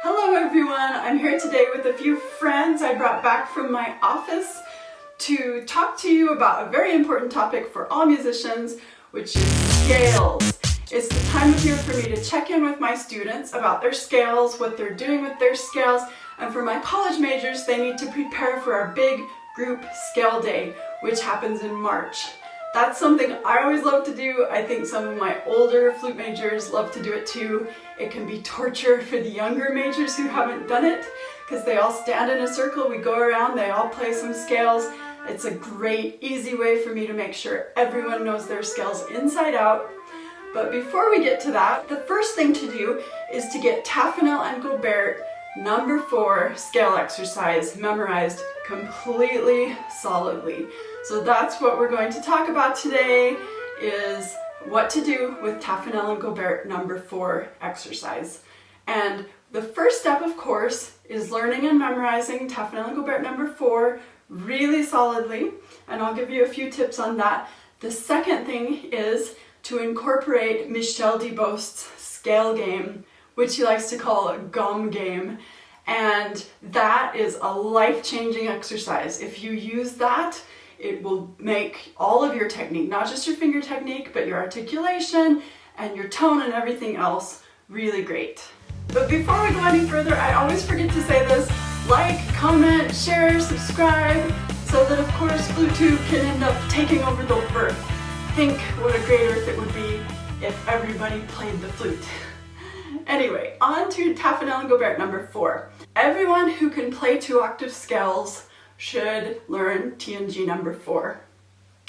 Hello everyone, I'm here today with a few friends I brought back from my office to talk to you about a very important topic for all musicians, which is scales. It's the time of year for me to check in with my students about their scales, what they're doing with their scales, and for my college majors, they need to prepare for our big group scale day, which happens in March. That's something I always love to do. I think some of my older flute majors love to do it too. It can be torture for the younger majors who haven't done it because they all stand in a circle, we go around, they all play some scales. It's a great, easy way for me to make sure everyone knows their scales inside out. But before we get to that, the first thing to do is to get Taffanel and Gaubert number 4 scale exercise memorized completely solidly. So that's what we're going to talk about today, is what to do with Taffanel and Gaubert number 4 exercise. And the first step, of course, is learning and memorizing Taffanel and Gaubert number 4 really solidly, and I'll give you a few tips on that. The second thing is to incorporate Michel Debost's scale game, which he likes to call a Gammes game. And that is a life-changing exercise. If you use that, it will make all of your technique, not just your finger technique, but your articulation and your tone and everything else really great. But before we go any further, I always forget to say this: like, comment, share, subscribe, so that of course Flute can end up taking over the earth. Think what a great earth it would be if everybody played the flute. Anyway, on to Taffanel and Gaubert number 4. Everyone who can play 2-octave scales should learn T&G number 4.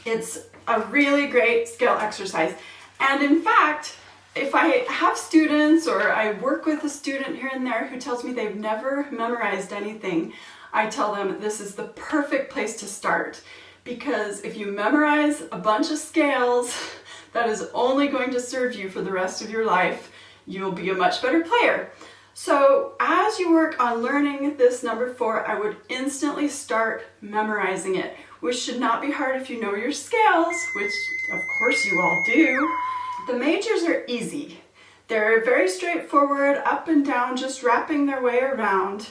It's a really great scale exercise. And in fact, if I have students or I work with a student here and there who tells me they've never memorized anything, I tell them this is the perfect place to start. Because if you memorize a bunch of scales, that is only going to serve you for the rest of your life. You'll be a much better player. So as you work on learning this number 4, I would instantly start memorizing it, which should not be hard if you know your scales, which of course you all do. The majors are easy. They're very straightforward, up and down, just wrapping their way around.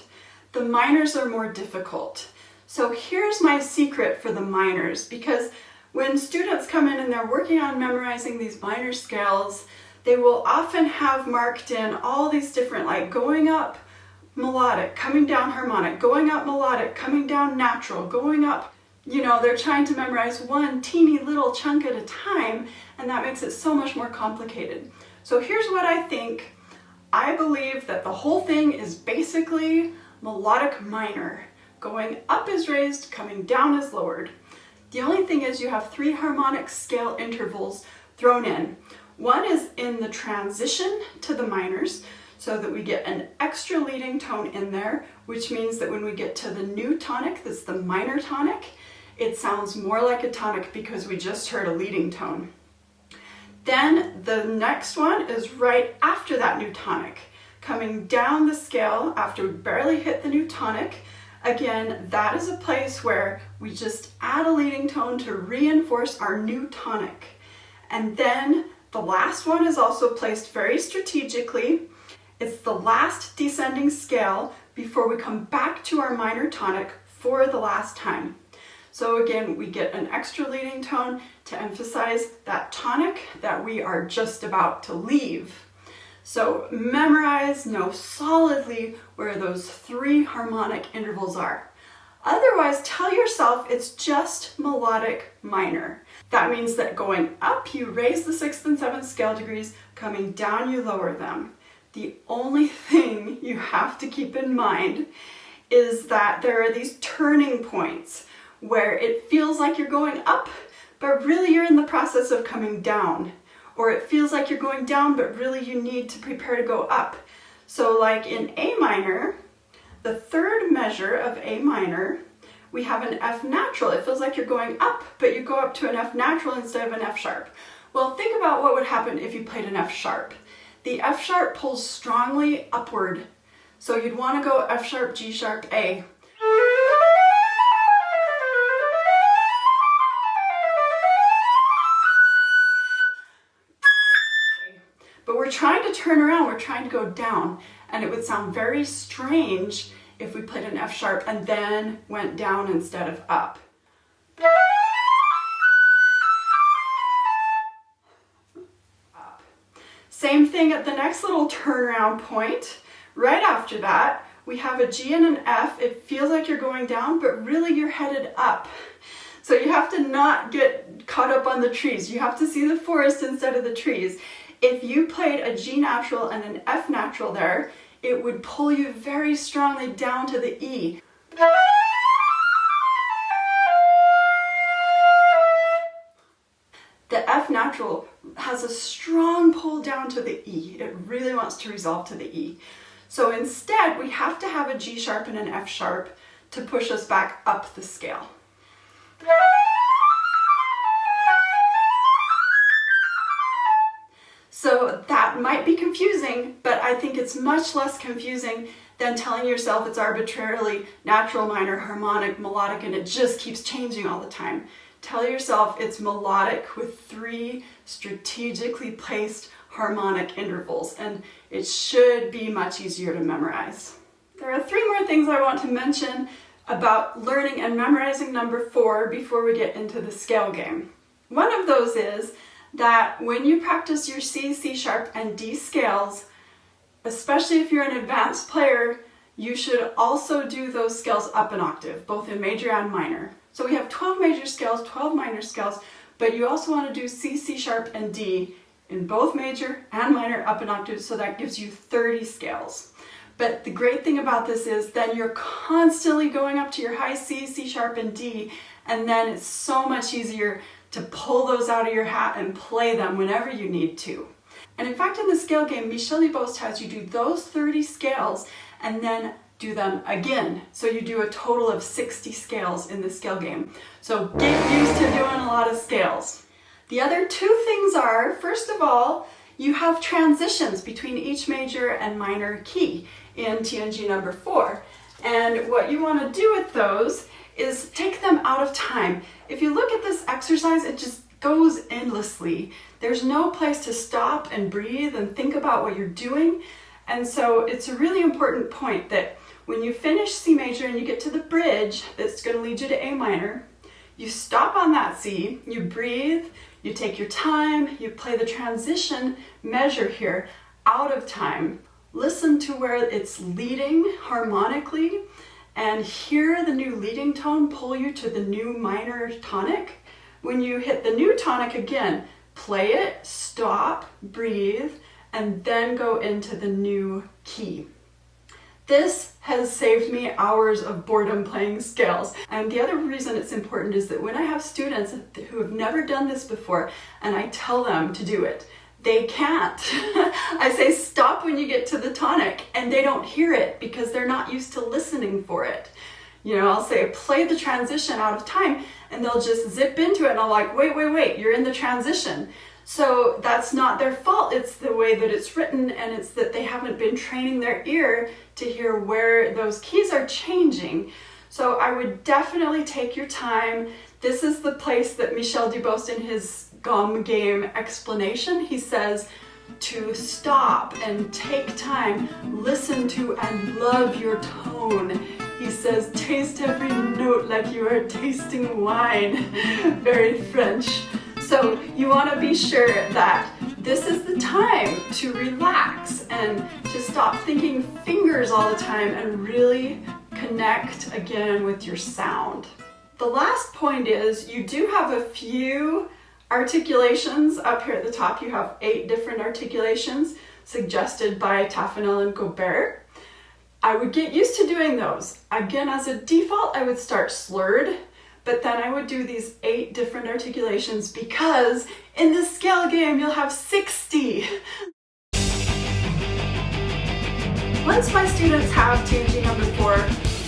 The minors are more difficult. So here's my secret for the minors, because when students come in and they're working on memorizing these minor scales, they will often have marked in all these different, like going up melodic, coming down harmonic, going up melodic, coming down natural, going up, they're trying to memorize one teeny little chunk at a time, and that makes it so much more complicated. So here's what I think. I believe that the whole thing is basically melodic minor. Going up is raised, coming down is lowered. The only thing is you have 3 harmonic scale intervals thrown in. One is in the transition to the minors, so that we get an extra leading tone in there, which means that when we get to the new tonic, that's the minor tonic, it sounds more like a tonic because we just heard a leading tone. Then the next one is right after that new tonic, coming down the scale after we barely hit the new tonic. Again, that is a place where we just add a leading tone to reinforce our new tonic. And then the last one is also placed very strategically. It's the last descending scale before we come back to our minor tonic for the last time. So again, we get an extra leading tone to emphasize that tonic that we are just about to leave. So memorize, know solidly where those 3 harmonic intervals are. Otherwise, tell yourself it's just melodic minor. That means that going up, you raise the 6th and 7th scale degrees, coming down, you lower them. The only thing you have to keep in mind is that there are these turning points where it feels like you're going up, but really you're in the process of coming down. Or it feels like you're going down, but really you need to prepare to go up. So like in A minor, the 3rd measure of A minor, we have an F natural. It feels like you're going up, but you go up to an F natural instead of an F sharp. Well, think about what would happen if you played an F sharp. The F sharp pulls strongly upward. So you'd want to go F sharp, G sharp, A. but we're trying to turn around, we're trying to go down, and it would sound very strange if we played an F sharp and then went down instead of up. Up. Same thing at the next little turnaround point. Right after that, we have a G and an F. It feels like you're going down, but really you're headed up. So you have to not get caught up on the trees. You have to see the forest instead of the trees. If you played a G natural and an F natural there, it would pull you very strongly down to the E. The F natural has a strong pull down to the E. It really wants to resolve to the E. So instead, we have to have a G sharp and an F sharp to push us back up the scale. So that might be confusing, but I think it's much less confusing than telling yourself it's arbitrarily natural, minor, harmonic, melodic, and it just keeps changing all the time. Tell yourself it's melodic with 3 strategically placed harmonic intervals, and it should be much easier to memorize. There are 3 more things I want to mention about learning and memorizing number 4 before we get into the scale game. One of those is that when you practice your C, C sharp, and D scales, especially if you're an advanced player, you should also do those scales up an octave, both in major and minor. So we have 12 major scales, 12 minor scales, but you also want to do C, C sharp, and D in both major and minor up an octave, so that gives you 30 scales. But the great thing about this is then you're constantly going up to your high C, C sharp, and D, and then it's so much easier to pull those out of your hat and play them whenever you need to. And in fact, in the scale game, Michel Debost has you do those 30 scales and then do them again. So you do a total of 60 scales in the scale game. So get used to doing a lot of scales. The other 2 things are, first of all, you have transitions between each major and minor key in TNG number 4. And what you want to do with those is take them out of time. If you look at this exercise, it just goes endlessly. There's no place to stop and breathe and think about what you're doing. And so it's a really important point that when you finish C major and you get to the bridge that's going to lead you to A minor, you stop on that C, you breathe, you take your time, you play the transition measure here out of time. Listen to where it's leading harmonically and hear the new leading tone pull you to the new minor tonic. When you hit the new tonic again, play it, stop, breathe, and then go into the new key. This has saved me hours of boredom playing scales. And the other reason it's important is that when I have students who have never done this before and I tell them to do it, they can't. I say stop when you get to the tonic and they don't hear it because they're not used to listening for it. You know, I'll say play the transition out of time and they'll just zip into it and I'm like, wait, you're in the transition. So that's not their fault. It's the way that it's written and it's that they haven't been training their ear to hear where those keys are changing. So I would definitely take your time. This is the place that Michel Debost in his Gammes game explanation, he says to stop and take time, listen to and love your tone. He says taste every note like you are tasting wine. Very French. So you want to be sure that this is the time to relax and to stop thinking fingers all the time and really connect again with your sound. The last point is you do have a few articulations up here at the top. You have 8 different articulations suggested by Taffanel and Gaubert. I would get used to doing those. Again, as a default, I would start slurred, but then I would do these 8 different articulations because in the scale game, you'll have 60. Once my students have TNG number 4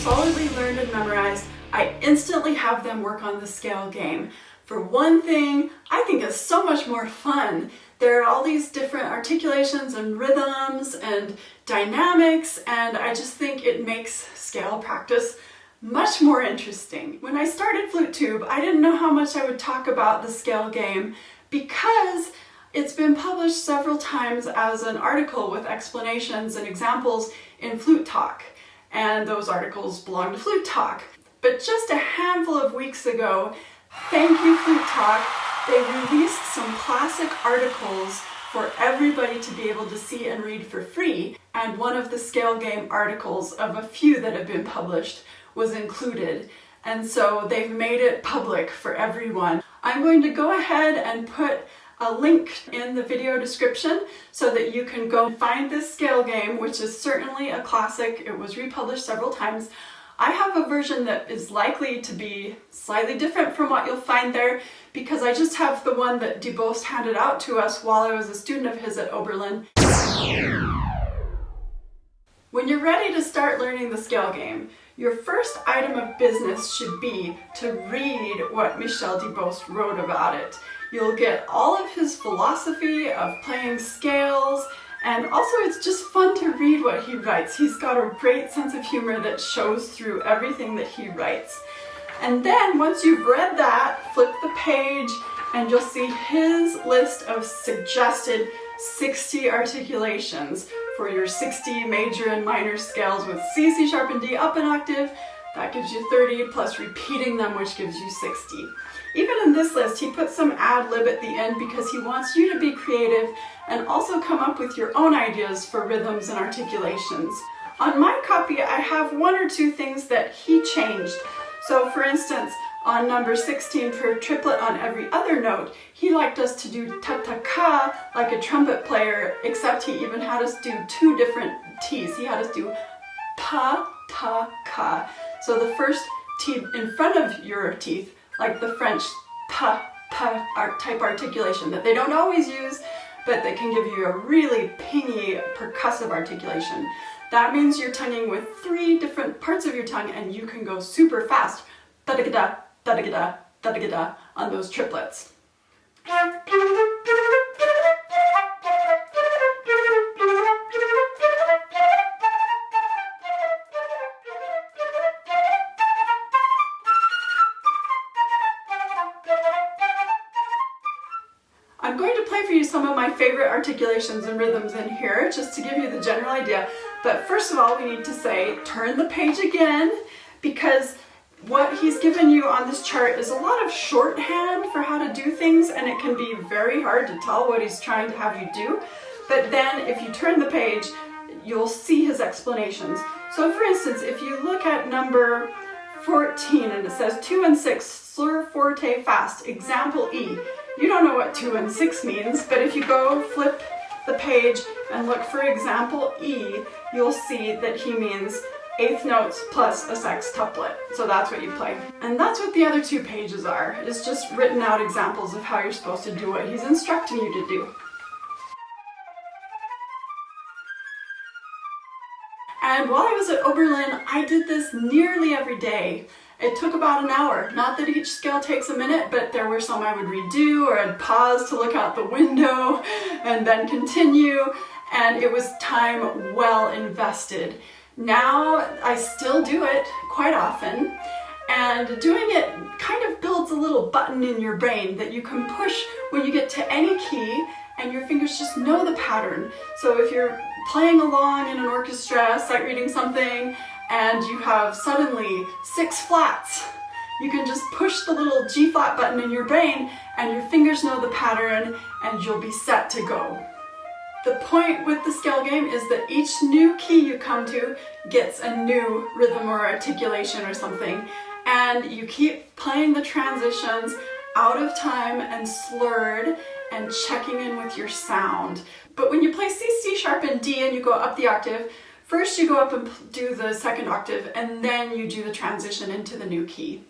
solidly learned and memorized, I instantly have them work on the scale game. For one thing, I think it's so much more fun. There are all these different articulations and rhythms and dynamics, and I just think it makes scale practice much more interesting. When I started FluteTube, I didn't know how much I would talk about the scale game because It's been published several times as an article with explanations and examples in Flute Talk, and those articles belong to Flute Talk. But just a handful of weeks ago, thank you Flute Talk, they released some classic articles for everybody to be able to see and read for free, and one of the scale game articles of a few that have been published was included, and so they've made it public for everyone. I'm going to go ahead and put a link in the video description so that you can go find this scale game, which is certainly a classic. It was republished several times. I have a version that is likely to be slightly different from what you'll find there because I just have the one that Debost handed out to us while I was a student of his at Oberlin. When you're ready to start learning the scale game, your first item of business should be to read what Michel Debost wrote about it. You'll get all of his philosophy of playing scales, and also it's just fun to read what he writes. He's got a great sense of humor that shows through everything that he writes. And then once you've read that, flip the page and you'll see his list of suggested 60 articulations for your 60 major and minor scales with C, C sharp, and D up an octave. That gives you 30, plus repeating them, which gives you 60. Even in this list, he puts some ad lib at the end because he wants you to be creative and also come up with your own ideas for rhythms and articulations. On my copy, I have one or two things that he changed. So for instance, on number 16 for triplet on every other note, he liked us to do ta-ta-ka like a trumpet player, except he even had us do two different T's. He had us do pa-ta-ka. So the first T in front of your teeth, like the French pa type articulation that they don't always use, but they can give you a really pingy percussive articulation. That means you're tonguing with 3 different parts of your tongue and you can go super fast, da-da-ga-da, da-da-ga-da, da-da-ga-da, on those triplets. I'm going to play for you some of my favorite articulations and rhythms in here, just to give you the general idea. But first of all, we need to say, turn the page again, because what he's given you on this chart is a lot of shorthand for how to do things, and it can be very hard to tell what he's trying to have you do. But then if you turn the page, you'll see his explanations. So for instance, if you look at number 14 and it says 2 and 6, slur forte fast, example E. You don't know what 2 and 6 means, but if you go flip the page and look for example E, you'll see that he means eighth notes plus a sextuplet. So that's what you play. And that's what the other 2 pages are. It's just written out examples of how you're supposed to do what he's instructing you to do. And while I was at Oberlin, I did this nearly every day. It took about an hour. Not that each scale takes a minute, but there were some I would redo or I'd pause to look out the window and then continue, and it was time well invested. Now I still do it quite often, and doing it kind of builds a little button in your brain that you can push when you get to any key and your fingers just know the pattern. So if you're playing along in an orchestra, sight reading something, and you have suddenly 6 flats, you can just push the little G flat button in your brain and your fingers know the pattern and you'll be set to go. The point with the scale game is that each new key you come to gets a new rhythm or articulation or something, and you keep playing the transitions out of time and slurred and checking in with your sound. But when you play C, C sharp, and D and you go up the octave, first you go up and do the second octave and then you do the transition into the new key.